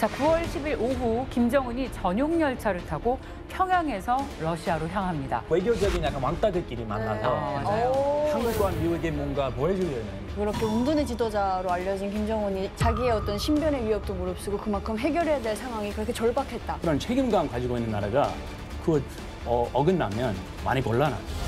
자, 9월 10일 오후 김정은이 전용 열차를 타고 평양에서 러시아로 향합니다. 외교적인 약간 왕따들끼리 만나서 맞아요. 한국과 미국에 뭔가 보여주려는. 그렇게 운동의 지도자로 알려진 김정은이 자기의 어떤 신변의 위협도 무릅쓰고 그만큼 해결해야 될 상황이 그렇게 절박했다. 그런 책임감 가지고 있는 나라가 그 어긋나면 많이 곤란하죠.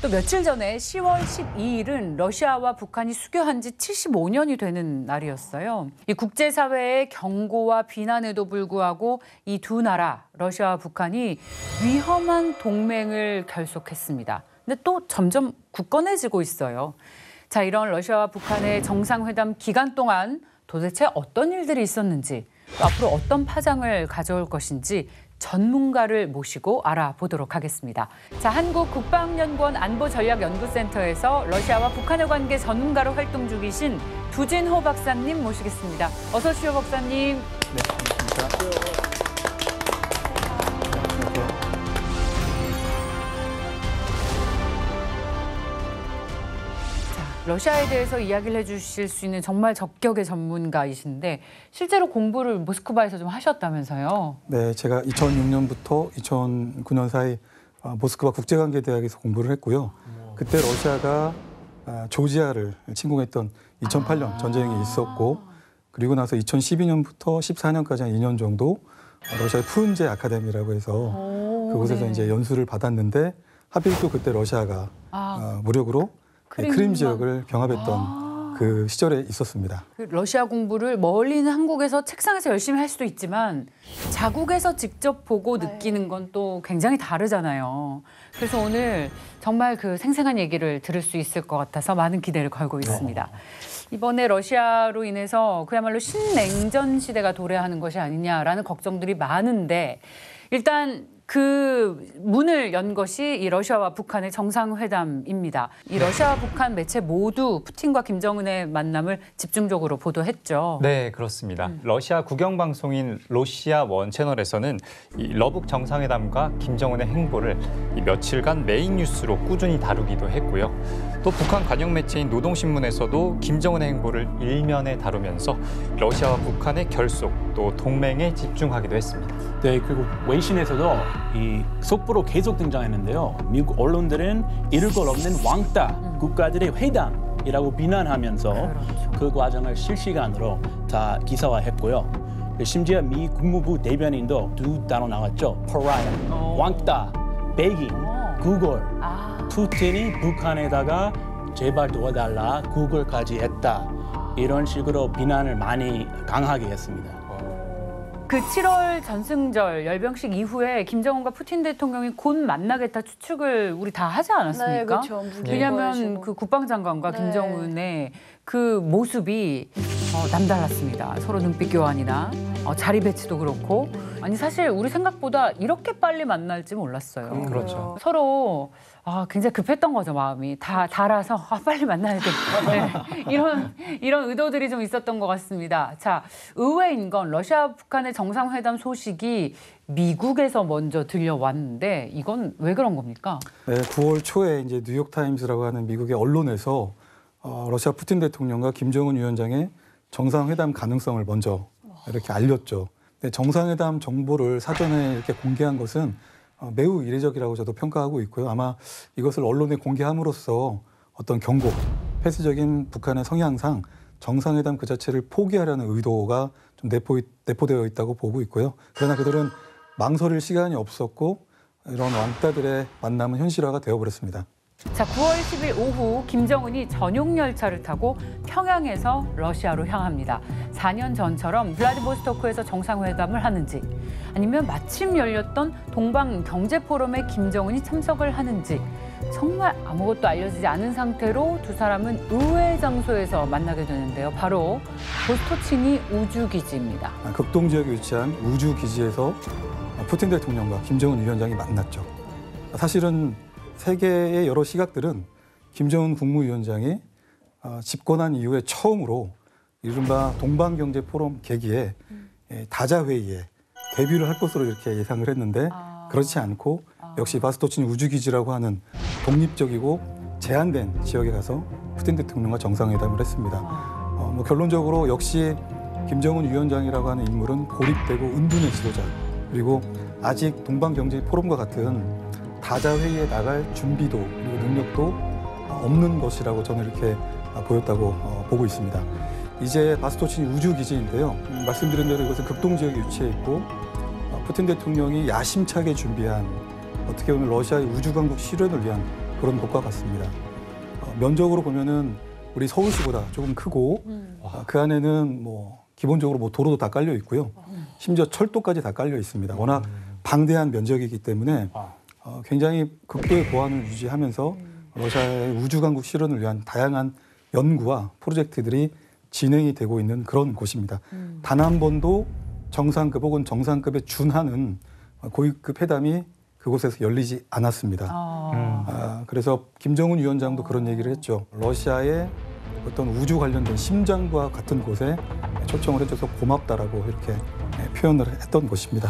또 며칠 전에 10월 12일은 러시아와 북한이 수교한 지 75년이 되는 날이었어요. 이 국제사회의 경고와 비난에도 불구하고 이 두 나라, 러시아와 북한이 위험한 동맹을 결속했습니다. 근데 또 점점 굳건해지고 있어요. 자, 이런 러시아와 북한의 정상회담 기간 동안 도대체 어떤 일들이 있었는지, 또 앞으로 어떤 파장을 가져올 것인지 전문가를 모시고 알아보도록 하겠습니다. 자, 한국국방연구원 안보전략연구센터에서 러시아와 북한의 관계 전문가로 활동 중이신 두진호 박사님 모시겠습니다. 어서 오십시오, 박사님. 네, 반갑습니다. 러시아에 대해서 이야기를 해주실 수 있는 정말 적격의 전문가이신데 실제로 공부를 모스크바에서 좀 하셨다면서요? 네, 제가 2006년부터 2009년 사이 모스크바 국제관계대학에서 공부를 했고요. 그때 러시아가 조지아를 침공했던 2008년 전쟁이 있었고, 그리고 나서 2012년부터 14년까지 한 2년 정도 러시아의 푸른제 아카데미라고 해서 그곳에서 네. 이제 연수를 받았는데, 하필 또 그때 러시아가 무력으로 크림 지역을 병합했던 그 시절에 있었습니다. 그 러시아 공부를 멀리 있는 한국에서 책상에서 열심히 할 수도 있지만 자국에서 직접 보고 느끼는 건 또 굉장히 다르잖아요. 그래서 오늘 정말 그 생생한 얘기를 들을 수 있을 것 같아서 많은 기대를 걸고 있습니다. 이번에 러시아로 인해서 그야말로 신냉전 시대가 도래하는 것이 아니냐라는 걱정들이 많은데, 일단 그 문을 연 것이 이 러시아와 북한의 정상회담입니다. 이 러시아와 북한 매체 모두 푸틴과 김정은의 만남을 집중적으로 보도했죠. 네, 그렇습니다. 러시아 국영방송인 러시아 원 채널에서는 이 러북 정상회담과 김정은의 행보를 이 며칠간 메인 뉴스로 꾸준히 다루기도 했고요. 또 북한 관영 매체인 노동신문에서도 김정은의 행보를 일면에 다루면서 러시아와 북한의 결속 또 동맹에 집중하기도 했습니다. 네, 그리고 웨이신에서도 이 속보로 계속 등장했는데요. 미국 언론들은 이를 것 없는 왕따 국가들의 회담이라고 비난하면서 그 과정을 실시간으로 다 기사화했고요. 심지어 미 국무부 대변인도 두 단어 나왔죠. pariah, 왕따, begging, 구걸. 푸틴이 북한에다가 제발 도와달라, 구걸까지 했다. 이런 식으로 비난을 많이 강하게 했습니다. 그 7월 전승절 열병식 이후에 김정은과 푸틴 대통령이 곧 만나겠다 추측을 우리 다 하지 않았습니까? 네, 그렇죠. 왜냐하면 그 국방장관과 김정은의 그 모습이 남달랐습니다. 서로 눈빛 교환이나 자리 배치도 그렇고. 아니 사실 우리 생각보다 이렇게 빨리 만날지 몰랐어요. 그렇죠. 서로 굉장히 급했던 거죠, 마음이. 다 달아서 빨리 만나야 돼. 네. 이런 의도들이 좀 있었던 것 같습니다. 자, 의외인 건 러시아 북한의 정상회담 소식이 미국에서 먼저 들려왔는데 이건 왜 그런 겁니까? 네, 9월 초에 이제 뉴욕타임스라고 하는 미국의 언론에서 러시아 푸틴 대통령과 김정은 위원장의 정상회담 가능성을 먼저 이렇게 알렸죠. 네, 정상회담 정보를 사전에 이렇게 공개한 것은 매우 이례적이라고 저도 평가하고 있고요. 아마 이것을 언론에 공개함으로써 어떤 경고, 폐쇄적인 북한의 성향상 정상회담 그 자체를 포기하려는 의도가 좀 내포되어 있다고 보고 있고요. 그러나 그들은 망설일 시간이 없었고 이런 왕따들의 만남은 현실화가 되어버렸습니다. 자, 9월 10일 오후 김정은이 전용 열차를 타고 평양에서 러시아로 향합니다. 4년 전처럼 블라디보스토크에서 정상회담을 하는지, 아니면 마침 열렸던 동방 경제 포럼에 김정은이 참석을 하는지, 정말 아무것도 알려지지 않은 상태로 두 사람은 의외의 장소에서 만나게 되는데요. 바로 보스토치니 우주기지입니다. 극동 지역에 위치한 우주기지에서 푸틴 대통령과 김정은 위원장이 만났죠. 사실은 세계의 여러 시각들은 김정은 국무위원장이 집권한 이후에 처음으로 이른바 동방경제 포럼 계기에 다자회의에 데뷔를 할 것으로 이렇게 예상을 했는데 그렇지 않고 역시 바스토치니 우주기지라고 하는 독립적이고 제한된 지역에 가서 푸틴 대통령과 정상회담을 했습니다. 뭐 결론적으로 역시 김정은 위원장이라고 하는 인물은 고립되고 은둔의 지도자, 그리고 아직 동방경제 포럼과 같은 다자회의에 나갈 준비도 그리고 능력도 없는 것이라고 저는 이렇게 보였다고 보고 있습니다. 이제 바스토친이 우주기지인데요. 말씀드린 대로 이것은 극동지역에 위치해 있고 푸틴 대통령이 야심차게 준비한 어떻게 보면 러시아의 우주강국 실현을 위한 그런 곳과 같습니다. 면적으로 보면은 우리 서울시보다 조금 크고 그 안에는 뭐 기본적으로 뭐 도로도 다 깔려 있고요. 심지어 철도까지 다 깔려 있습니다. 워낙 방대한 면적이기 때문에 굉장히 극도의 보안을 유지하면서 러시아의 우주강국 실현을 위한 다양한 연구와 프로젝트들이 진행이 되고 있는 그런 곳입니다. 단 한 번도 정상급 혹은 정상급에 준하는 고위급 회담이 그곳에서 열리지 않았습니다. 그래서 김정은 위원장도 그런 얘기를 했죠. 러시아의 어떤 우주 관련된 심장과 같은 곳에 초청을 해줘서 고맙다라고 이렇게 표현을 했던 것입니다.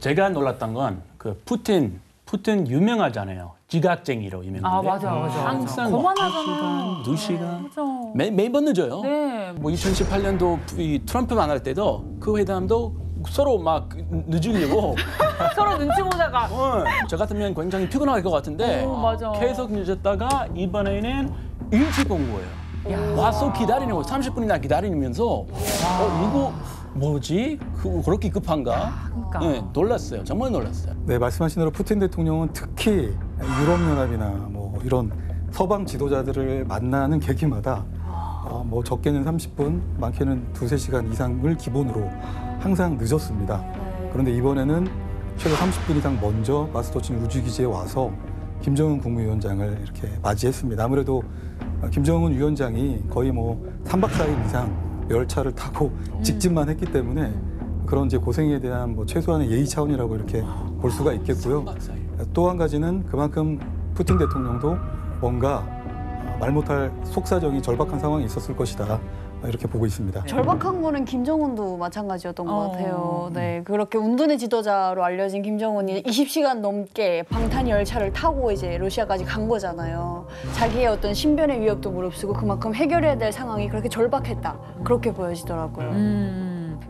제가 놀랐던 건 그 푸틴 유명하잖아요. 지각쟁이로 유명한데. 맞아. 항상 거만하잖아. 2시간. 맞아. 매번 늦어요. 네. 뭐 2018년도 이 트럼프 만날 때도 그 회담도 서로 막 늦으려고 서로 눈치 보다가. 저 같으면 굉장히 피곤할 것 같은데 맞아. 계속 늦었다가 이번에는 일찍 온 거예요. 와서 기다리는 거 30분이나 기다리면서 이거 뭐지? 그렇게 급한가? 그러니까. 네, 놀랐어요. 정말 놀랐어요. 네, 말씀하신 대로 푸틴 대통령은 특히 유럽연합이나 뭐 이런 서방 지도자들을 만나는 계기마다 뭐 적게는 30분, 많게는 2~3시간 이상을 기본으로 항상 늦었습니다. 그런데 이번에는 최소 30분 이상 먼저 바스토친 우주기지에 와서 김정은 국무위원장을 이렇게 맞이했습니다. 아무래도 김정은 위원장이 거의 뭐 3박 4일 이상 열차를 타고 직진만 했기 때문에 그런 이제 고생에 대한 뭐 최소한의 예의 차원이라고 이렇게 볼 수가 있겠고요. 또 한 가지는 그만큼 푸틴 대통령도 뭔가 말 못할 속사정이 절박한 상황이 있었을 것이다. 이렇게 보고 있습니다. 절박한 거는 김정은도 마찬가지였던 것 같아요. 네, 그렇게 운둔의 지도자로 알려진 김정은이 20시간 넘게 방탄 열차를 타고 이제 러시아까지 간 거잖아요. 자기의 어떤 신변의 위협도 무릅쓰고 그만큼 해결해야 될 상황이 그렇게 절박했다. 그렇게 보여지더라고요.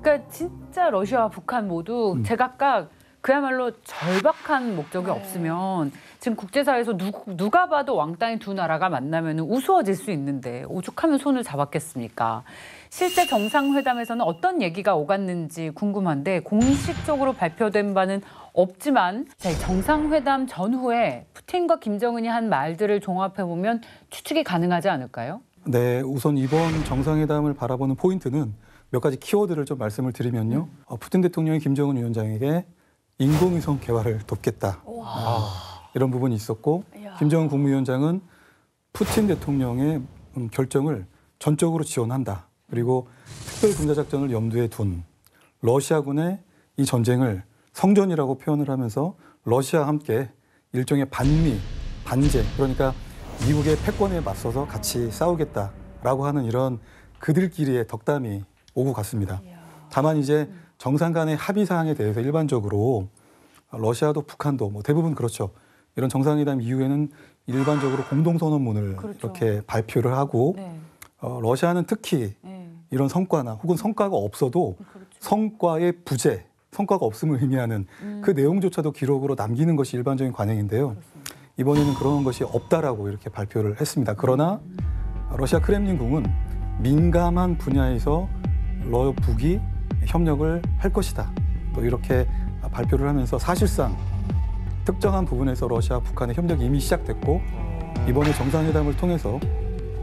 그러니까 진짜 러시아와 북한 모두 제각각 그야말로 절박한 목적이 없으면 지금 국제사회에서 누가 봐도 왕따인 두 나라가 만나면 우스워질 수 있는데 오죽하면 손을 잡았겠습니까? 실제 정상회담에서는 어떤 얘기가 오갔는지 궁금한데 공식적으로 발표된 바는 없지만 정상회담 전후에 푸틴과 김정은이 한 말들을 종합해보면 추측이 가능하지 않을까요? 네, 우선 이번 정상회담을 바라보는 포인트는 몇 가지 키워드를 좀 말씀을 드리면요. 푸틴 대통령이 김정은 위원장에게 인공위성 개발을 돕겠다. 이런 부분이 있었고 김정은 국무위원장은 푸틴 대통령의 결정을 전적으로 지원한다. 그리고 특별군사작전을 염두에 둔 러시아군의 이 전쟁을 성전이라고 표현을 하면서 러시아와 함께 일종의 반미, 반제, 그러니까 미국의 패권에 맞서서 같이 싸우겠다라고 하는 이런 그들끼리의 덕담이 오고 갔습니다. 다만 이제 정상 간의 합의 사항에 대해서 일반적으로 러시아도 북한도 뭐 대부분 그렇죠. 이런 정상회담 이후에는 일반적으로 공동선언문을 이렇게 발표를 하고 러시아는 특히 이런 성과나 혹은 성과가 없어도 성과의 부재, 성과가 없음을 의미하는 그 내용조차도 기록으로 남기는 것이 일반적인 관행인데요. 이번에는 그런 것이 없다라고 이렇게 발표를 했습니다. 그러나 러시아 크렘린궁은 민감한 분야에서 러북이 협력을 할 것이다. 또 이렇게 발표를 하면서 사실상 특정한 부분에서 러시아, 북한의 협력이 이미 시작됐고 이번에 정상회담을 통해서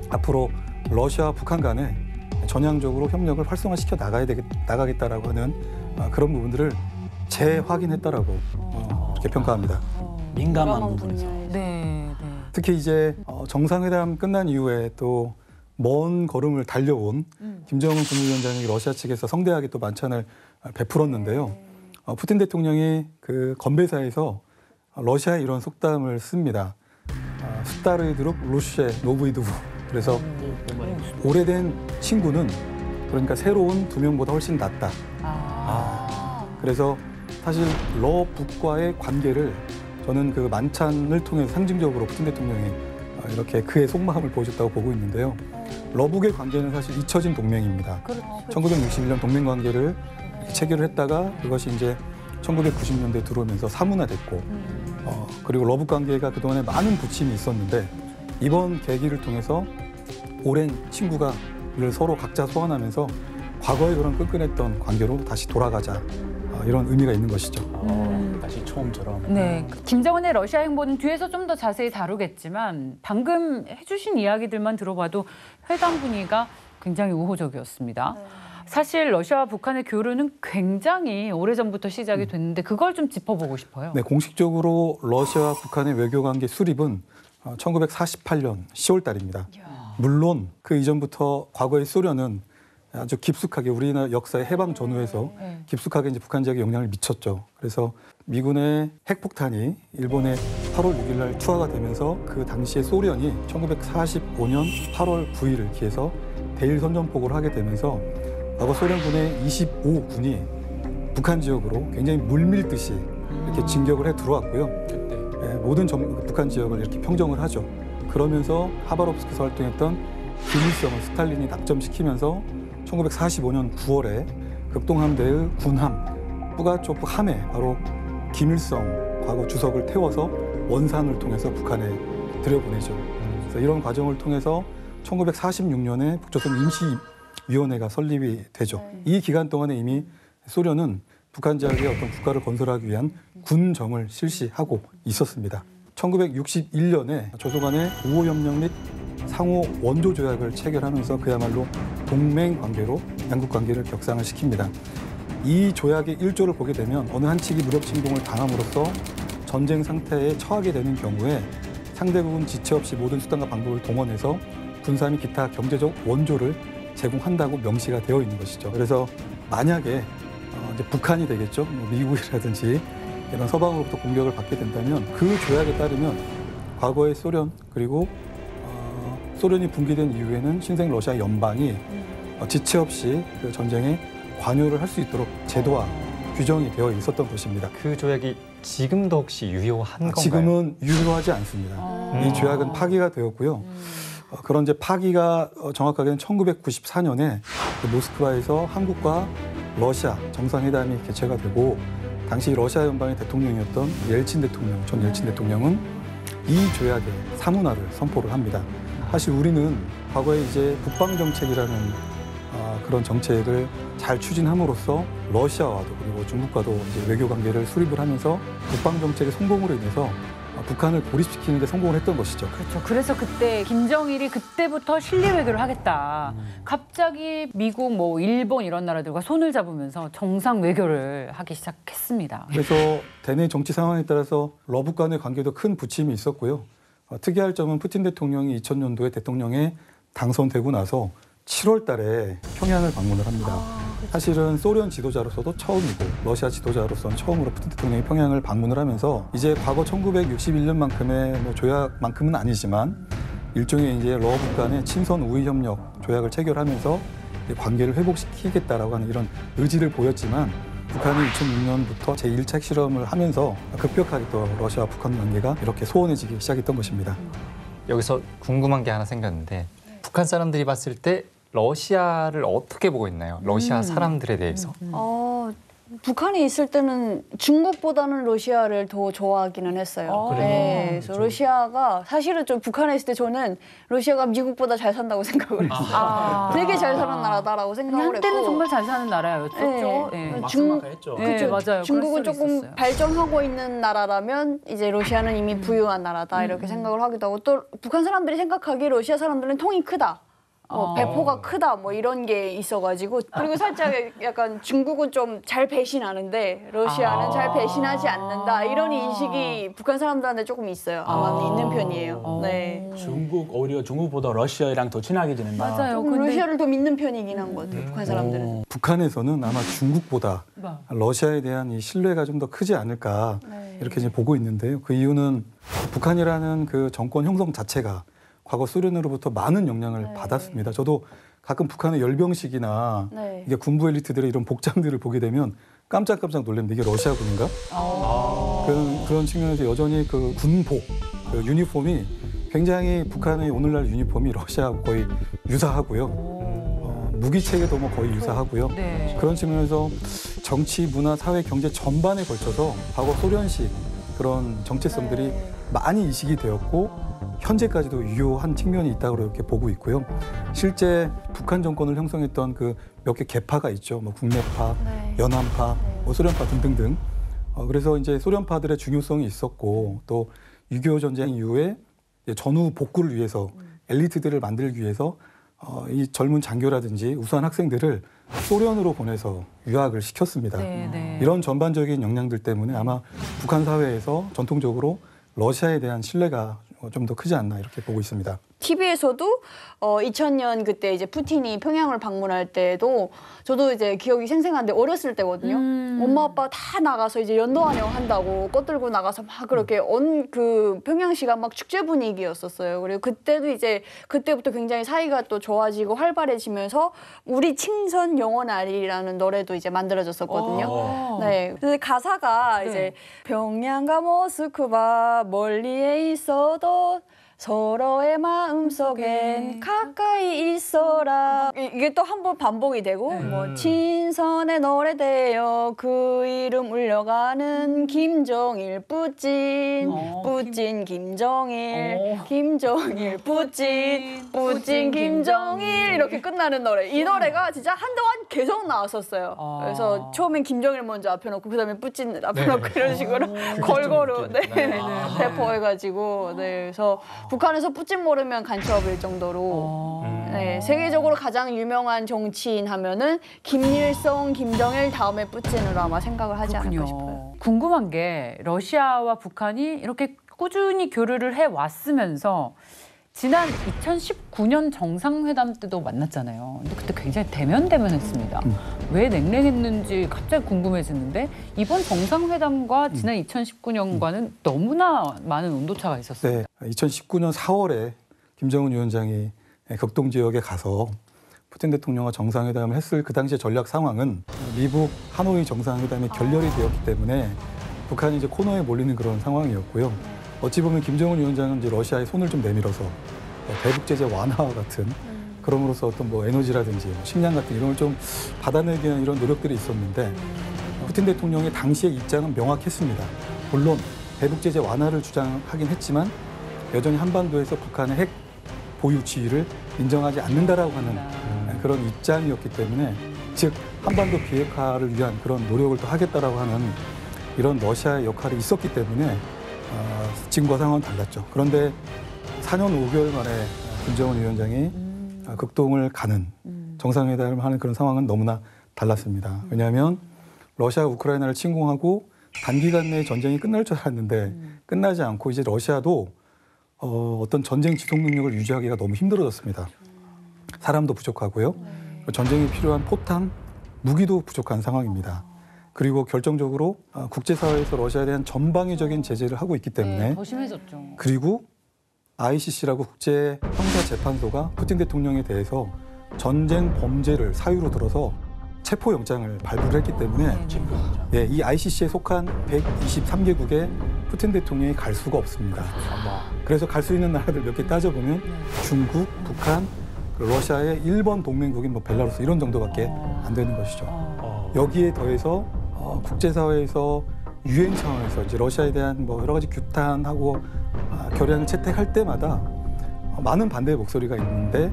앞으로 러시아와 북한 간에 전향적으로 협력을 활성화시켜 나가겠다라고 하는 그런 부분들을 재확인했다라고 이렇게 평가합니다. 민감한 부분에서. 네. 특히 이제 정상회담 끝난 이후에 또 먼 걸음을 달려온 김정은 국무위원장이 러시아 측에서 성대하게 또 만찬을 베풀었는데요. 푸틴 대통령이 그 건배사에서 러시아의 이런 속담을 씁니다. 스타르이 드룩 루시에 노브이드부. 그래서 오래된 친구는 그러니까 새로운 두 명보다 훨씬 낫다. 그래서 사실 러북과의 관계를 저는 그 만찬을 통해서 상징적으로 푸틴 대통령이 이렇게 그의 속마음을 보여줬다고 보고 있는데요. 러북의 관계는 사실 잊혀진 동맹입니다. 1961년 동맹 관계를 체결을 했다가 그것이 이제 1990년대에 들어오면서 사문화됐고 그리고 러북 관계가 그동안에 많은 부침이 있었는데 이번 계기를 통해서 오랜 친구가 이를 서로 각자 소환하면서 과거의 그런 끈끈했던 관계로 다시 돌아가자 이런 의미가 있는 것이죠. 다시 처음처럼. 네, 김정은의 러시아 행보는 뒤에서 좀 더 자세히 다루겠지만 방금 해주신 이야기들만 들어봐도 회담 분위기가 굉장히 우호적이었습니다. 사실 러시아와 북한의 교류는 굉장히 오래전부터 시작이 됐는데 그걸 좀 짚어보고 싶어요. 네, 공식적으로 러시아와 북한의 외교관계 수립은 1948년 10월 달입니다. 물론 그 이전부터 과거의 소련은 아주 깊숙하게 우리나라 역사의 해방 전후에서 깊숙하게 이제 북한 지역에 영향을 미쳤죠. 그래서 미군의 핵폭탄이 일본의 8월 6일 날 투하가 되면서 그 당시에 소련이 1945년 8월 9일을 기해서 대일 선전포고를 하게 되면서 과거 소련군의 25군이 북한 지역으로 굉장히 물밀듯이 이렇게 진격을 해 들어왔고요. 모든 북한 지역을 이렇게 평정을 하죠. 그러면서 하바롭스크에서 활동했던 김일성을 스탈린이 낙점시키면서 1945년 9월에 극동함대의 군함 뿌가초프 함에 바로 김일성 과거 주석을 태워서 원산을 통해서 북한에 들여보내죠. 그래서 이런 과정을 통해서 1946년에 북조선 임시위원회가 설립이 되죠. 이 기간 동안에 이미 소련은 북한 지역에 어떤 국가를 건설하기 위한 군정을 실시하고 있었습니다. 1961년에 조소 간의 우호협력 및 상호 원조 조약을 체결하면서 그야말로 동맹 관계로 양국 관계를 격상을 시킵니다. 이 조약의 1조를 보게 되면 어느 한 측이 무력 침공을 당함으로써 전쟁 상태에 처하게 되는 경우에 상대국은 지체 없이 모든 수단과 방법을 동원해서 군사 및 기타 경제적 원조를 제공한다고 명시가 되어 있는 것이죠. 그래서 만약에 이제 북한이 되겠죠. 미국이라든지 이런 서방으로부터 공격을 받게 된다면 그 조약에 따르면 과거의 소련 그리고 소련이 붕괴된 이후에는 신생 러시아 연방이 지체 없이 그 전쟁에 관여를 할 수 있도록 제도화 규정이 되어 있었던 것입니다. 그 조약이 지금도 혹시 유효한 건가요? 지금은 유효하지 않습니다. 이 조약은 파기가 되었고요. 그런 이제 파기가 정확하게는 1994년에 모스크바에서 한국과 러시아 정상회담이 개최가 되고 당시 러시아 연방의 대통령이었던 옐친 대통령, 전 옐친 대통령은 이 조약의 사문화를 선포를 합니다. 사실 우리는 과거에 이제 북방 정책이라는 그런 정책을 잘 추진함으로써 러시아와도 그리고 중국과도 이제 외교 관계를 수립을 하면서 북방 정책의 성공으로 인해서 북한을 고립시키는 데 성공을 했던 것이죠. 그렇죠. 그래서 그때 김정일이 그때부터 실리 외교를 하겠다. 갑자기 미국, 뭐 일본 이런 나라들과 손을 잡으면서 정상 외교를 하기 시작했습니다. 그래서 대내 정치 상황에 따라서 러북 간의 관계도 큰 부침이 있었고요. 특이할 점은 푸틴 대통령이 2000년도에 대통령에 당선되고 나서 7월 달에 평양을 방문을 합니다. 사실은 소련 지도자로서도 처음이고 러시아 지도자로서는 처음으로 푸틴 대통령이 평양을 방문을 하면서 이제 과거 1961년만큼의 뭐 조약만큼은 아니지만 일종의 이제 러북 간의 친선 우위 협력 조약을 체결하면서 관계를 회복시키겠다라고 하는 이런 의지를 보였지만 북한이 2006년부터 제1차 핵실험을 하면서 급격하게 또 러시아와 북한 관계가 이렇게 소원해지기 시작했던 것입니다. 여기서 궁금한 게 하나 생겼는데 북한 사람들이 봤을 때 러시아를 어떻게 보고 있나요? 러시아 사람들에 대해서. 북한에 있을 때는 중국보다는 러시아를 더 좋아하기는 했어요. 네, 그래서 러시아가 사실은 좀 북한에 있을 때 저는 러시아가 미국보다 잘 산다고 생각을 했어요. 되게 잘 사는 나라다라고 생각을 했고. 한때는 정말 잘 사는 나라였었죠. 네. 막상막하했죠. 네, 맞아요. 중국은 그럴 수 조금 있었어요. 발전하고 있는 나라라면 이제 러시아는 이미 부유한 나라다 이렇게 생각을 하기도 하고 또 북한 사람들이 생각하기에 러시아 사람들은 통이 크다. 배포가 크다 뭐 이런 게 있어가지고 그리고 살짝 약간 중국은 좀 잘 배신하는데 러시아는 잘 배신하지 않는다 이런 인식이 북한 사람들한테 조금 있어요. 아마 있는 편이에요. 네. 중국 오히려 중국보다 러시아랑 더 친하게 지낸다. 맞아요. 조금 근데 러시아를 더 믿는 편이긴 한 것 같아요. 북한 사람들은. 북한에서는 아마 중국보다 러시아에 대한 이 신뢰가 좀 더 크지 않을까 이렇게 이제 보고 있는데요. 그 이유는 북한이라는 그 정권 형성 자체가 과거 소련으로부터 많은 영향을 받았습니다. 저도 가끔 북한의 열병식이나 이게 군부 엘리트들의 이런 복장들을 보게 되면 깜짝깜짝 놀랍니다. 이게 러시아군인가? 그런 측면에서 여전히 그 군복, 그 유니폼이 굉장히 북한의 오늘날 유니폼이 러시아하고 거의 유사하고요. 무기 체계도 뭐 거의 유사하고요. 네. 그런 측면에서 정치, 문화, 사회, 경제 전반에 걸쳐서 과거 소련식 그런 정체성들이 많이 이식이 되었고 현재까지도 유효한 측면이 있다고 이렇게 보고 있고요. 실제 북한 정권을 형성했던 그 몇 개 계파가 있죠. 뭐 국내파, 연안파, 뭐 소련파 등등등. 그래서 이제 소련파들의 중요성이 있었고 또 6.25 전쟁 이후에 전후 복구를 위해서 엘리트들을 만들기 위해서 이 젊은 장교라든지 우수한 학생들을 소련으로 보내서 유학을 시켰습니다. 네, 네. 이런 전반적인 역량들 때문에 아마 북한 사회에서 전통적으로 러시아에 대한 신뢰가 좀 더 크지 않나 이렇게 보고 있습니다. TV에서도 2000년 그때 이제 푸틴이 평양을 방문할 때도 저도 이제 기억이 생생한데 어렸을 때거든요. 엄마 아빠 다 나가서 이제 연도환영 한다고 꽃 들고 나가서 막 그렇게 그 평양시가 막 축제 분위기였었어요. 그리고 그때도 이제 그때부터 굉장히 사이가 또 좋아지고 활발해지면서 우리 친선 영원하리라는 노래도 이제 만들어졌었거든요. 네. 근데 가사가 네. 이제 평양과 모스크바 멀리에 있어도 서로의 마음속엔 가까이 있어라. 이게 또 한 번 반복이 되고 뭐 친선의 노래대여 그 이름 울려가는 김정일 뿌찐 뿌찐 김정일 김정일 뿌찐 김정일 이렇게 끝나는 노래. 이 노래가 진짜 한동안 계속 나왔었어요. 그래서 처음엔 김정일 먼저 앞에 놓고 그다음에 뿌찐 앞에 놓고 이런 식으로 골고루 배포해가지고 그래서 북한에서 뿌찐 모르면 간첩일 정도로 네, 세계적으로 가장 유명한 정치인 하면은 김일성, 김정일 다음에 뿌찐으로 아마 생각을 하지 않을까 싶어요. 궁금한 게 러시아와 북한이 이렇게 꾸준히 교류를 해왔으면서 지난 2019년 정상회담 때도 만났잖아요. 근데 그때 굉장히 대면했습니다. 왜 냉랭했는지 갑자기 궁금해지는데 이번 정상회담과 지난 2019년과는 너무나 많은 온도차가 있었어요. 네, 2019년 4월에 김정은 위원장이 극동 지역에 가서 푸틴 대통령과 정상회담을 했을 그 당시의 전략 상황은 미국 하노이 정상회담이 결렬이 되었기 때문에 북한이 이제 코너에 몰리는 그런 상황이었고요. 어찌 보면 김정은 위원장은 이제 러시아에 손을 좀 내밀어서 대북 제재 완화와 같은 그럼으로써 어떤 뭐 에너지라든지 식량 같은 이런 걸 좀 받아내기 위한 이런 노력들이 있었는데 푸틴 대통령의 당시의 입장은 명확했습니다. 물론 대북 제재 완화를 주장하긴 했지만 여전히 한반도에서 북한의 핵 보유 지위를 인정하지 않는다라고 하는 그런 입장이었기 때문에 즉 한반도 비핵화를 위한 그런 노력을 또 하겠다라고 하는 이런 러시아의 역할이 있었기 때문에 지금과 상황은 달랐죠. 그런데 4년 5개월 만에 김정은 위원장이 극동을 가는 정상회담을 하는 그런 상황은 너무나 달랐습니다. 왜냐하면 러시아가 우크라이나를 침공하고 단기간 내에 전쟁이 끝날 줄 알았는데 끝나지 않고 이제 러시아도 어떤 전쟁 지속 능력을 유지하기가 너무 힘들어졌습니다. 사람도 부족하고요. 전쟁이 필요한 포탄, 무기도 부족한 상황입니다. 그리고 결정적으로 국제사회에서 러시아에 대한 전방위적인 제재를 하고 있기 때문에 더 심해졌죠. 그리고 ICC라고 국제형사재판소가 푸틴 대통령에 대해서 전쟁 범죄를 사유로 들어서 체포영장을 발부를 했기 때문에 이 ICC에 속한 123개국에 푸틴 대통령이 갈 수가 없습니다. 그래서 갈 수 있는 나라들 몇 개 따져보면 중국, 북한, 러시아의 일본 동맹국인 뭐 벨라루스 이런 정도밖에 안 되는 것이죠. 여기에 더해서 국제사회에서 유엔 차원에서 이제 러시아에 대한 뭐 여러 가지 규탄하고 결의안을 채택할 때마다 많은 반대의 목소리가 있는데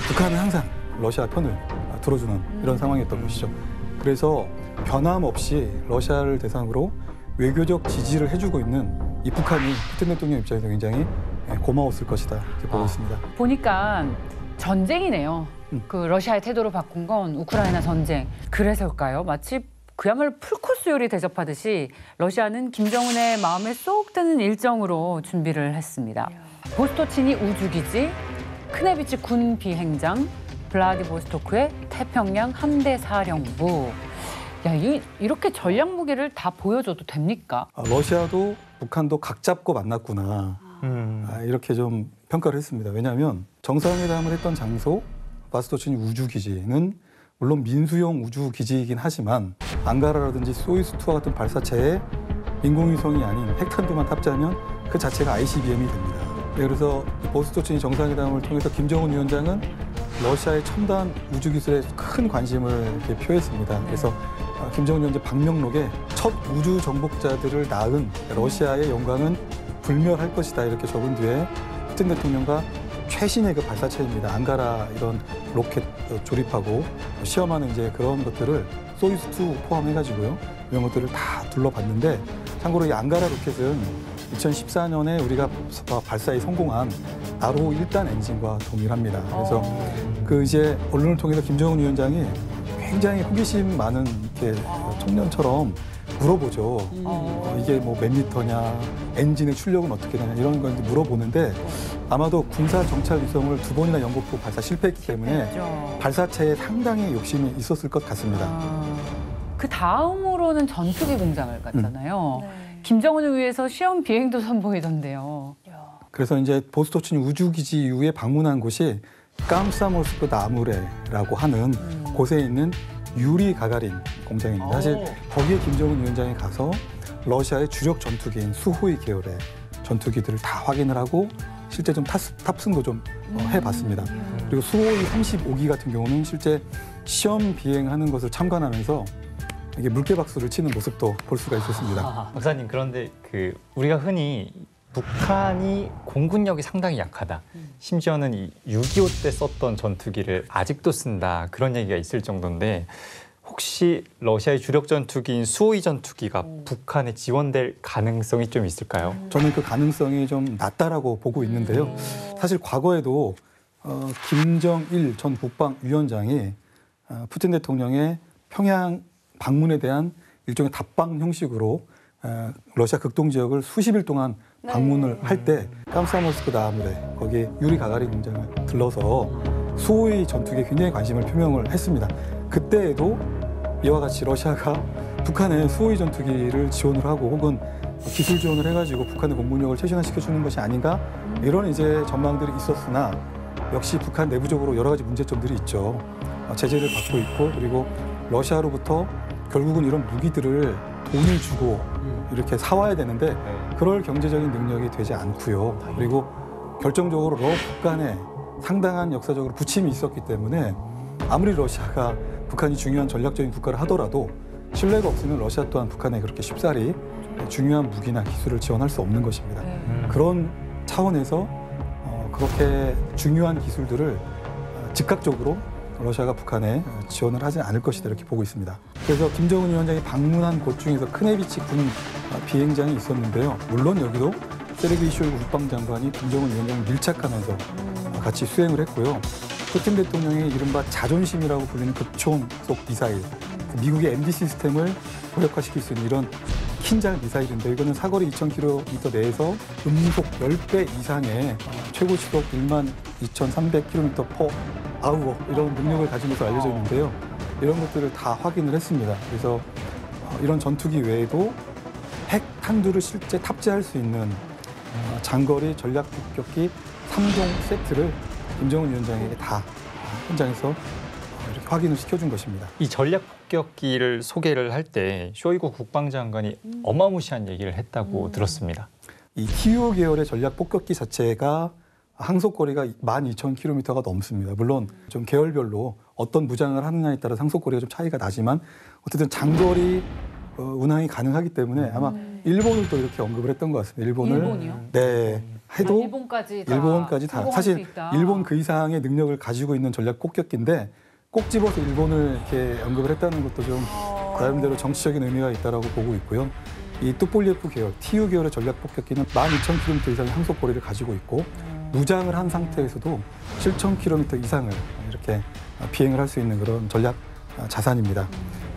북한은 항상 러시아 편을 들어주는 이런 상황이었던 것이죠. 그래서 변함없이 러시아를 대상으로 외교적 지지를 해주고 있는 이 북한이 푸틴 대통령 입장에서 굉장히 고마웠을 것이다 이렇게 보고 있습니다. 보니까 전쟁이네요. 그 러시아의 태도를 바꾼 건 우크라이나 전쟁. 그래서일까요? 마치 그야말로 풀코스 요리 대접하듯이 러시아는 김정은의 마음에 쏙 드는 일정으로 준비를 했습니다. 보스토치니 우주기지, 크네비치 군 비행장, 블라디보스토크의 태평양 함대 사령부. 야, 이렇게 전략 무기를 다 보여줘도 됩니까? 러시아도 북한도 각 잡고 만났구나. 이렇게 좀 평가를 했습니다. 왜냐하면 정상회담을 했던 장소 바스토치니 우주기지는 물론 민수용 우주기지이긴 하지만 앙가라라든지 소유스2와 같은 발사체에 인공위성이 아닌 핵탄두만 탑재하면 그 자체가 ICBM이 됩니다. 네, 그래서 보스토친 정상회담을 통해서 김정은 위원장은 러시아의 첨단 우주 기술에 큰 관심을 이렇게 표했습니다. 그래서 김정은 위원장 방명록에 첫 우주 정복자들을 낳은 러시아의 영광은 불멸할 것이다 이렇게 적은 뒤에 푸틴 대통령과 최신의 그 발사체입니다. 앙가라 이런 로켓 조립하고 시험하는 이제 그런 것들을 소유스2 포함해가지고요. 이런 것들을 다 둘러봤는데 참고로 이 앙가라 로켓은 2014년에 우리가 발사에 성공한 나로 1단 엔진과 동일합니다. 그래서 그 이제 언론을 통해서 김정은 위원장이 굉장히 호기심 많은 이렇게 청년처럼 물어보죠. 이게 뭐 몇 미터냐, 엔진의 출력은 어떻게 되냐 이런 걸 물어보는데 아마도 군사 정찰 위성을 2번이나 연거푸 발사 실패했기 때문에 발사체에 상당히 욕심이 있었을 것 같습니다. 그 다음으로는 전투기 공장을 갔잖아요. 김정은을 위해서 시험 비행도 선보이던데요. 그래서 이제 보스토친 우주기지 이후에 방문한 곳이 깜사모스크 나무레라고 하는 곳에 있는 유리 가가린 공장입니다. 사실 거기에 김정은 위원장이 가서 러시아의 주력 전투기인 수호이 계열의 전투기들을 다 확인을 하고 실제 좀 탑승도 좀 해봤습니다. 그리고 수호이 35기 같은 경우는 실제 시험 비행하는 것을 참관하면서 이게 물개박수를 치는 모습도 볼 수가 있었습니다. 박사님, 그런데 그 우리가 흔히 북한이 공군력이 상당히 약하다. 심지어는 이 6.25 때 썼던 전투기를 아직도 쓴다. 그런 얘기가 있을 정도인데 혹시 러시아의 주력 전투기인 수호이 전투기가 북한에 지원될 가능성이 좀 있을까요? 저는 그 가능성이 좀 낮다라고 보고 있는데요. 사실 과거에도 김정일 전 국방위원장이 푸틴 대통령의 평양 방문에 대한 일종의 답방 형식으로 러시아 극동 지역을 수십 일 동안 방문을 할 때 깜사모스크 나무레 거기 유리 가가린 공장을 들러서 수호의 전투기에 굉장히 관심을 표명을 했습니다. 그때에도 이와 같이 러시아가 북한에 수호의 전투기를 지원을 하고 혹은 기술 지원을 해가지고 북한의 공군력을 최신화시켜주는 것이 아닌가 이런 이제 전망들이 있었으나 역시 북한 내부적으로 여러 가지 문제점들이 있죠. 제재를 받고 있고 그리고 러시아로부터 결국은 이런 무기들을 돈을 주고 이렇게 사와야 되는데 그럴 경제적인 능력이 되지 않고요. 그리고 결정적으로 북한에 상당한 역사적으로 부침이 있었기 때문에 아무리 러시아가 북한이 중요한 전략적인 국가를 하더라도 신뢰가 없으면 러시아 또한 북한에 그렇게 쉽사리 중요한 무기나 기술을 지원할 수 없는 것입니다. 그런 차원에서 그렇게 중요한 기술들을 즉각적으로 러시아가 북한에 지원을 하지 않을 것이다 이렇게 보고 있습니다. 그래서 김정은 위원장이 방문한 곳 중에서 크네비치 군 비행장이 있었는데요. 물론 여기도 세르게이 쇼이구 국방장관이 김정은 위원장을 밀착하면서 같이 수행을 했고요. 푸틴 대통령의 이른바 자존심이라고 불리는 극초음속 미사일, 미국의 MD 시스템을 고력화시킬 수 있는 이런 킨잘 미사일인데 이거는 사거리 2,000km 내에서 음속 10배 이상의 최고 시속 12,300km/h 이런 능력을 가진 것으로 알려져 있는데요. 이런 것들을 다 확인을 했습니다. 그래서 이런 전투기 외에도 핵 탄두를 실제 탑재할 수 있는 장거리 전략 폭격기 3종 세트를 김정은 위원장에게 다 현장에서 이렇게 확인을 시켜준 것입니다. 이 전략 폭격기를 소개를 할 때 쇼이구 국방장관이 어마무시한 얘기를 했다고 들었습니다. 이 TU 계열의 전략 폭격기 자체가 항속거리가 12,000km가 넘습니다. 물론 좀 계열별로 어떤 무장을 하느냐에 따라 항속거리가 좀 차이가 나지만 어쨌든 장거리 운항이 가능하기 때문에 아마 일본을 또 이렇게 언급을 했던 것 같습니다. 일본이요? 네. 해도 일본까지 다 사실 일본 그 이상의 능력을 가지고 있는 전략 폭격기인데 꼭 집어서 일본을 이렇게 언급을 했다는 것도 좀 나름대로 정치적인 의미가 있다라고 보고 있고요. 이 뚜폴리에프 계열, TU 계열의 전략 폭격기는 12,000km 이상의 항속거리를 가지고 있고 무장을 한 상태에서도 7,000km 이상을 이렇게 비행을 할 수 있는 그런 전략 자산입니다.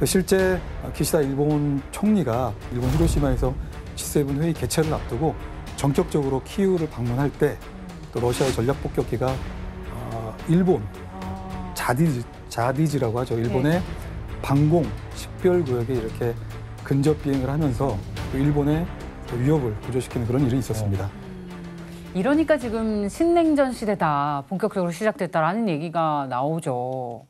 실제 기시다 일본 총리가 일본 히로시마에서 G7 회의 개최를 앞두고 전격적으로 키우를 방문할 때 또 러시아의 전략 폭격기가 일본 자디지라고 하죠. 일본의 방공 식별 구역에 이렇게 근접 비행을 하면서 또 일본의 위협을 고조시키는 그런 일이 있었습니다. 이러니까 지금 신냉전 시대다 본격적으로 시작됐다라는 얘기가 나오죠.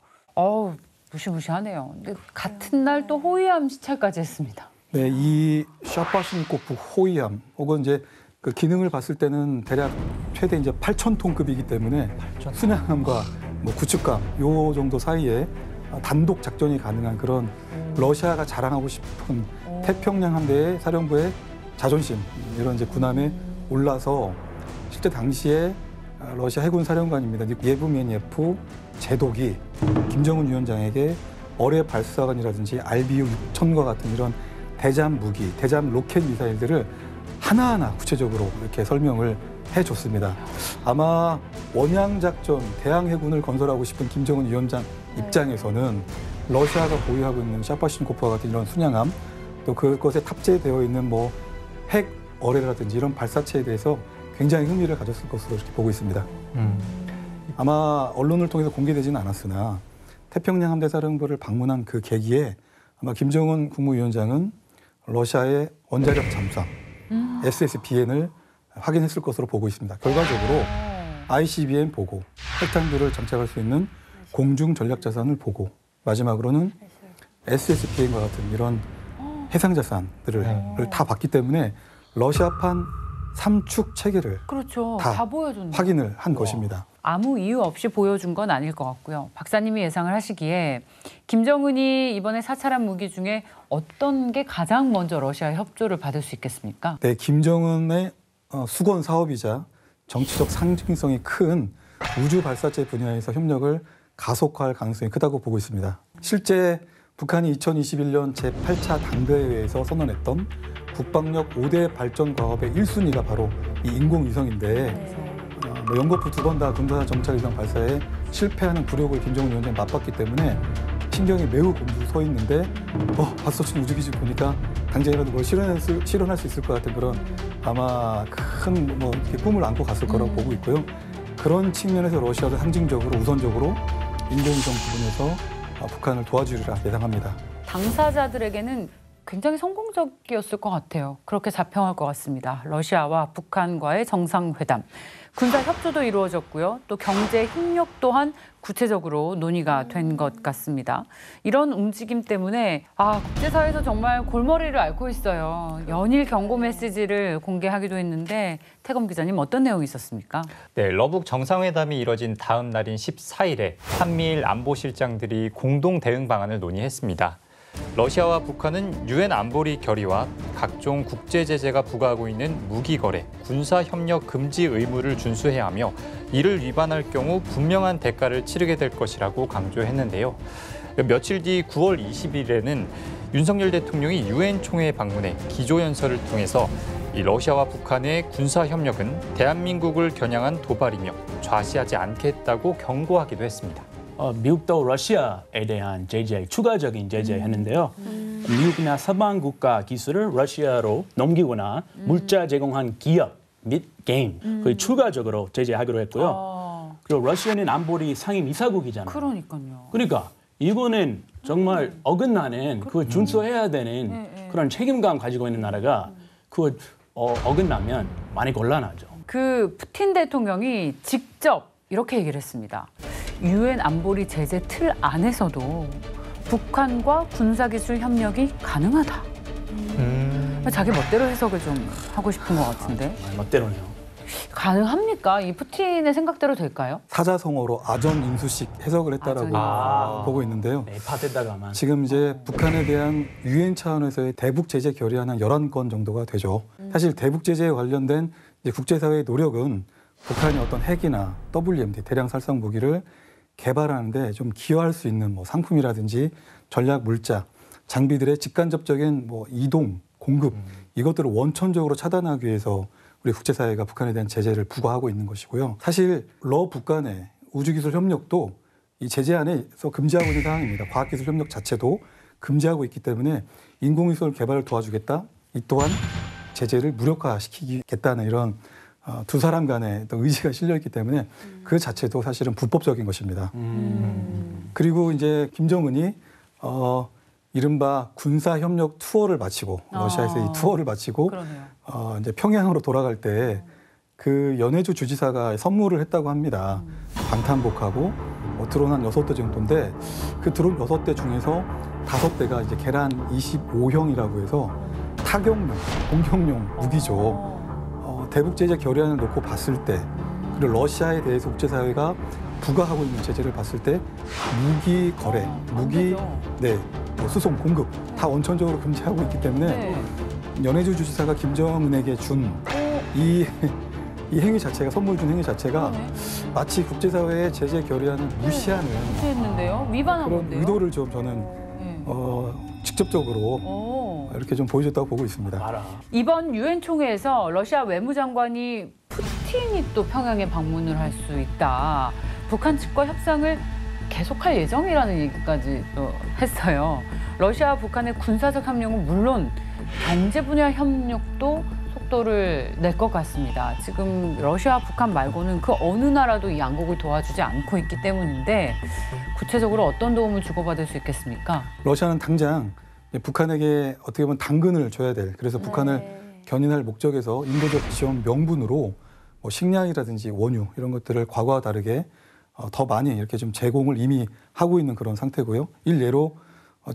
무시무시하네요. 근데 같은 날 또 호위함 시찰까지 했습니다. 네, 이 샤파시니코프 호위함 혹은 이제 그 기능을 봤을 때는 대략 최대 이제 8,000톤급이기 때문에 순양함과 뭐 구축함 요 정도 사이에 단독 작전이 가능한 그런 러시아가 자랑하고 싶은 태평양 함대의 사령부의 자존심 이런 이제 군함에 올라서 실제 당시에 러시아 해군 사령관입니다. 예브메니에프 제독이 김정은 위원장에게 어뢰 발사관이라든지 RBU 6000과 같은 이런 대잠 무기, 대잠 로켓 미사일들을 하나하나 구체적으로 이렇게 설명을 해줬습니다. 아마 원양작전, 대항해군을 건설하고 싶은 김정은 위원장 입장에서는 러시아가 보유하고 있는 샤파신코프와 같은 이런 순양함, 또 그것에 탑재되어 있는 뭐 핵 어뢰라든지 이런 발사체에 대해서 굉장히 흥미를 가졌을 것으로 이렇게 보고 있습니다. 아마 언론을 통해서 공개되지는 않았으나 태평양 함대 사령부를 방문한 그 계기에 아마 김정은 국무위원장은 러시아의 원자력 잠수함 SSBN을 확인했을 것으로 보고 있습니다. 결과적으로 ICBM 보고, 핵탄두를 장착할 수 있는 공중 전략 자산을 보고, 마지막으로는 SSBN과 같은 이런 해상 자산들을 다 봤기 때문에 러시아판 삼축 체계를 그렇죠. 다 다 보여줬네. 확인을 한 것입니다. 아무 이유 없이 보여준 건 아닐 것 같고요. 박사님이 예상을 하시기에 김정은이 이번에 사찰한 무기 중에 어떤 게 가장 먼저 러시아의 협조를 받을 수 있겠습니까? 네, 김정은의 수건 사업이자 정치적 상징성이 큰 우주 발사체 분야에서 협력을 가속화할 가능성이 크다고 보고 있습니다. 실제 북한이 2021년 제8차 당대회에서 선언했던 국방력 5대 발전 과업의 1순위가 바로 이 인공위성인데 뭐 연거푸 2번 다 군사 정찰 위성 발사에 실패하는 굴욕을 김정은 위원장이 맛봤기 때문에 신경이 매우 곤두 서 있는데 바소친 우주기지 보니까 당장이라도 뭘 실현할 수 있을 것 같은 그런 아마 큰 뭐 이렇게 꿈을 안고 갔을 거라고 보고 있고요. 그런 측면에서 러시아도 상징적으로 우선적으로 인공위성 부분에서 북한을 도와주리라 예상합니다. 당사자들에게는 굉장히 성공적이었을 것 같아요. 그렇게 자평할 것 같습니다. 러시아와 북한과의 정상회담. 군사 협조도 이루어졌고요. 또 경제 협력 또한 구체적으로 논의가 된 것 같습니다. 이런 움직임 때문에 국제사회에서 정말 골머리를 앓고 있어요. 연일 경고 메시지를 공개하기도 했는데 태검 기자님 어떤 내용이 있었습니까? 네, 러북 정상회담이 이뤄진 다음 날인 14일에 한미일 안보실장들이 공동 대응 방안을 논의했습니다. 러시아와 북한은 유엔 안보리 결의와 각종 국제 제재가 부과하고 있는 무기 거래, 군사 협력 금지 의무를 준수해야 하며 이를 위반할 경우 분명한 대가를 치르게 될 것이라고 강조했는데요. 며칠 뒤 9월 20일에는 윤석열 대통령이 유엔 총회에 방문해 기조연설을 통해서 이 러시아와 북한의 군사 협력은 대한민국을 겨냥한 도발이며 좌시하지 않겠다고 경고하기도 했습니다. 미국도 러시아에 대한 제재, 추가적인 제재했는데요. 미국이나 서방 국가 기술을 러시아로 넘기거나 물자 제공한 기업 및 개인, 거의 추가적으로 제재하기로 했고요. 그리고 러시아는 안보리 상임 이사국이잖아요. 그러니까요. 그러니까 이거는 정말 어긋나는 그걸 준수해야 되는 그런 책임감 가지고 있는 나라가 그걸 어긋나면 많이 곤란하죠. 그 푸틴 대통령이 직접 이렇게 얘기를 했습니다. 유엔 안보리 제재 틀 안에서도 북한과 군사기술 협력이 가능하다. 자기 멋대로 해석을 좀 하고 싶은 것 같은데. 멋대로네요. 가능합니까? 이 푸틴의 생각대로 될까요? 사자성어로 아전인수식 해석을 했다라고 보고 있는데요. 파트다가만. 지금 이제 북한에 대한 유엔 차원에서의 대북 제재 결의안 한 11건 정도가 되죠. 사실 대북 제재에 관련된 이제 국제사회의 노력은 북한이 어떤 핵이나 WMD 대량 살상 무기를 개발하는데 좀 기여할 수 있는 뭐 상품이라든지 전략 물자, 장비들의 직간접적인 뭐 이동, 공급 이것들을 원천적으로 차단하기 위해서 우리 국제사회가 북한에 대한 제재를 부과하고 있는 것이고요. 사실 러북 간의 우주기술 협력도 이 제재안에서 금지하고 있는 상황입니다. 과학기술 협력 자체도 금지하고 있기 때문에 인공위성 개발을 도와주겠다. 이 또한 제재를 무력화시키겠다는 이런 두 사람 간의 의지가 실려 있기 때문에 그 자체도 사실은 불법적인 것입니다. 그리고 이제 김정은이 이른바 군사 협력 투어를 마치고 러시아에서 이 투어를 마치고 이제 평양으로 돌아갈 때 그 연해주 주지사가 선물을 했다고 합니다. 방탄복하고 드론 한 6대 정도인데 그 드론 6대 중에서 5대가 이제 계란 25형이라고 해서 타격용, 공격용 무기죠. 대북 제재 결의안을 놓고 봤을 때, 그리고 러시아에 대해서 국제사회가 부과하고 있는 제재를 봤을 때 무기 거래, 무기 뭐 수송, 공급 다 원천적으로 금지하고 있기 때문에 네. 연해주 주지사가 김정은에게 준 이 행위 자체가, 선물 준 행위 자체가 마치 국제사회의 제재 결의안을 무시하는 했는데요. 위반한 그런 건데요. 의도를 좀 저는 네. 직접적으로 이렇게 좀 보여줬다고 보고 있습니다. 알아. 이번 유엔 총회에서 러시아 외무장관이 푸틴이 또 평양에 방문을 할 수 있다. 북한 측과 협상을 계속할 예정이라는 얘기까지 또 했어요. 러시아와 북한의 군사적 협력은 물론 경제 분야 협력도 속도를 낼 것 같습니다. 지금 러시아와 북한 말고는 그 어느 나라도 이 양국을 도와주지 않고 있기 때문인데 구체적으로 어떤 도움을 주고받을 수 있겠습니까? 러시아는 당장 북한에게 어떻게 보면 당근을 줘야 될, 그래서 북한을 견인할 목적에서 인도적 지원 명분으로 뭐 식량이라든지 원유 이런 것들을 과거와 다르게 더 많이 이렇게 좀 제공을 이미 하고 있는 그런 상태고요. 일례로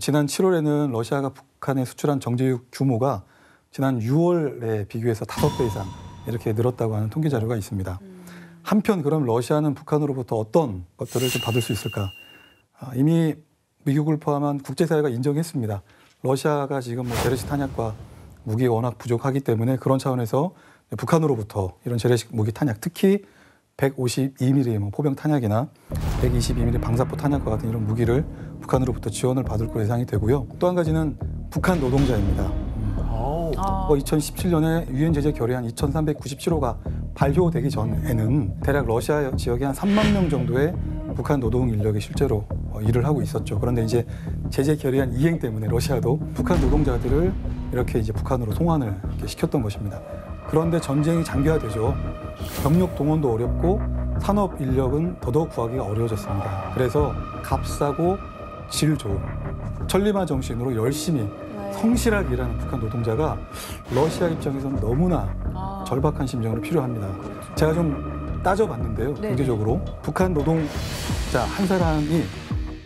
지난 7월에는 러시아가 북한에 수출한 정제육 규모가 지난 6월에 비교해서 5배 이상 이렇게 늘었다고 하는 통계 자료가 있습니다. 한편 그럼 러시아는 북한으로부터 어떤 것들을 좀 받을 수 있을까? 이미 미국을 포함한 국제사회가 인정했습니다. 러시아가 지금 뭐 재래식 탄약과 무기가 워낙 부족하기 때문에 그런 차원에서 북한으로부터 이런 재래식 무기 탄약, 특히 152mm 뭐 포병 탄약이나 122mm 방사포 탄약과 같은 이런 무기를 북한으로부터 지원을 받을 거 예상이 되고요. 또 한 가지는 북한 노동자입니다. 2017년에 유엔 제재 결의안 2397호가 발효되기 전에는 대략 러시아 지역에 한 3만 명 정도의 북한 노동 인력이 실제로 일을 하고 있었죠. 그런데 이제 제재 결의안 이행 때문에 러시아도 북한 노동자들을 이렇게 이제 북한으로 송환을 이렇게 시켰던 것입니다. 그런데 전쟁이 장기화되죠. 병력 동원도 어렵고 산업 인력은 더더욱 구하기가 어려워졌습니다. 그래서 값싸고 질 좋은 천리마 정신으로 열심히 성실하게 일하는 북한 노동자가 러시아 입장에서는 너무나 절박한 심정으로 필요합니다. 제가 좀 따져봤는데요. 경제적으로 북한 노동자 한 사람이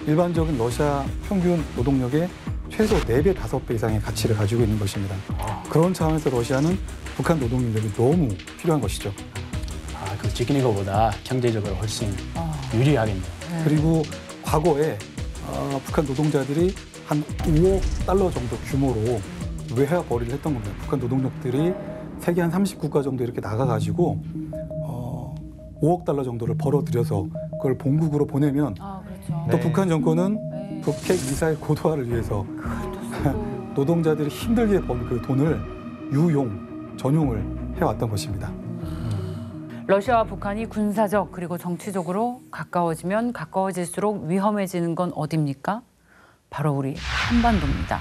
일반적인 러시아 평균 노동력의 최소 4배, 5배 이상의 가치를 가지고 있는 것입니다. 그런 차원에서 러시아는 북한 노동 인력이 너무 필요한 것이죠. 그 지키는 것보다 경제적으로 훨씬 유리하겠네요. 그리고 과거에 북한 노동자들이 한 5억 달러 정도 규모로 외화 벌이를 했던 겁니다. 북한 노동력들이 세계 한 30국가 정도 이렇게 나가가지고 5억 달러 정도를 벌어들여서 그걸 본국으로 보내면 또 북한 정권은 북핵 미사일 고도화를 위해서 노동자들이 힘들게 번 그 돈을 전용을 해왔던 것입니다. 러시아와 북한이 군사적 그리고 정치적으로 가까워지면 가까워질수록 위험해지는 건 어디입니까? 바로 우리 한반도입니다.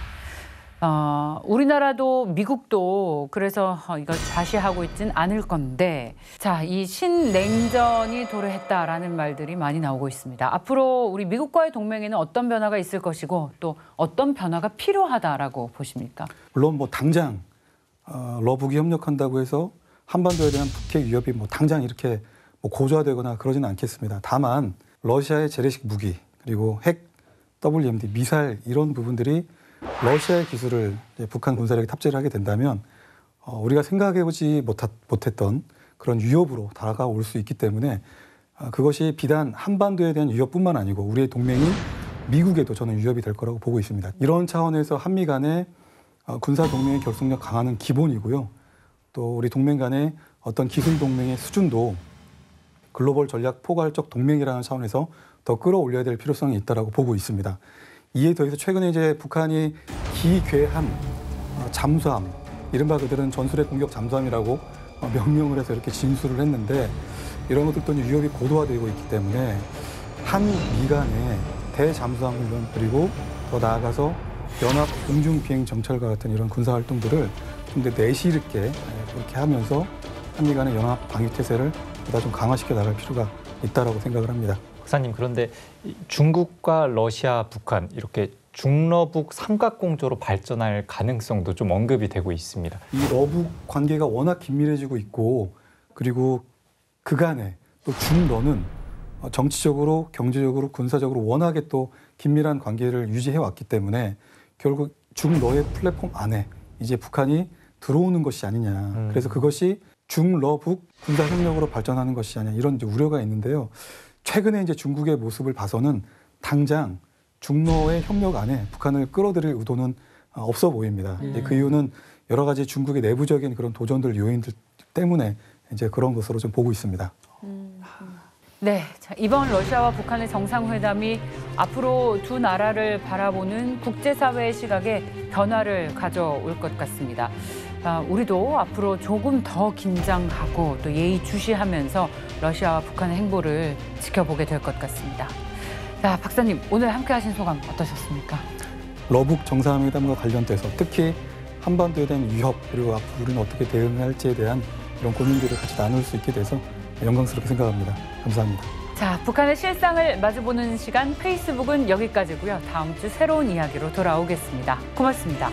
우리나라도 미국도 그래서 이걸 좌시하고 있진 않을 건데, 자, 이 신냉전이 도래했다라는 말들이 많이 나오고 있습니다. 앞으로 우리 미국과의 동맹에는 어떤 변화가 있을 것이고 또 어떤 변화가 필요하다라고 보십니까? 물론 뭐 당장 러북이 협력한다고 해서 한반도에 대한 북핵 위협이 뭐 당장 이렇게 뭐 고조화되거나 그러지는 않겠습니다. 다만 러시아의 재래식 무기 그리고 핵 WMD 미사일 이런 부분들이 러시아의 기술을 이제 북한 군사력에 탑재를 하게 된다면 우리가 생각해보지 못했던 그런 위협으로 다가올 수 있기 때문에 그것이 비단 한반도에 대한 위협뿐만 아니고 우리의 동맹인 미국에도 저는 위협이 될 거라고 보고 있습니다. 이런 차원에서 한미 간의 군사 동맹의 결속력 강화는 기본이고요. 또 우리 동맹 간의 어떤 기술 동맹의 수준도 글로벌 전략 포괄적 동맹이라는 차원에서 더 끌어올려야 될 필요성이 있다고 보고 있습니다. 이에 더해서 최근에 이제 북한이 기괴한 잠수함, 이른바 그들은 전술핵 공격 잠수함이라고 명명을 해서 이렇게 진술을 했는데 이런 것들도 위협이 고도화되고 있기 때문에 한미 간의 대잠수함 훈련 그리고 더 나아가서 연합 공중비행 정찰과 같은 이런 군사 활동들을 좀 더 내실 있게 그렇게 하면서 한미 간의 연합 방위 태세를 보다 좀 강화시켜 나갈 필요가 있다라고 생각을 합니다. 박사님, 그런데 중국과 러시아, 북한 이렇게 중러북 삼각공조로 발전할 가능성도 좀 언급이 되고 있습니다. 이 러북 관계가 워낙 긴밀해지고 있고 그리고 그간에 또 중러는 정치적으로, 경제적으로, 군사적으로 워낙에 또 긴밀한 관계를 유지해 왔기 때문에 결국 중러의 플랫폼 안에 이제 북한이 들어오는 것이 아니냐. 그래서 그것이 중러북 군사 협력으로 발전하는 것이 아니냐 이런 이제 우려가 있는데요. 최근에 이제 중국의 모습을 봐서는 당장 중러의 협력 안에 북한을 끌어들일 의도는 없어 보입니다. 이제 그 이유는 여러 가지 중국의 내부적인 그런 도전들 요인들 때문에 이제 그런 것으로 좀 보고 있습니다. 네, 자, 이번 러시아와 북한의 정상회담이 앞으로 두 나라를 바라보는 국제사회의 시각에 변화를 가져올 것 같습니다. 우리도 앞으로 조금 더 긴장하고 또 예의주시하면서 러시아와 북한의 행보를 지켜보게 될 것 같습니다. 자, 박사님, 오늘 함께하신 소감 어떠셨습니까? 러북 정상회담과 관련돼서 특히 한반도에 대한 위협 그리고 앞으로 우리는 어떻게 대응할지에 대한 이런 고민들을 같이 나눌 수 있게 돼서 영광스럽게 생각합니다. 감사합니다. 자, 북한의 실상을 마주보는 시간 페이스북은 여기까지고요. 다음 주 새로운 이야기로 돌아오겠습니다. 고맙습니다.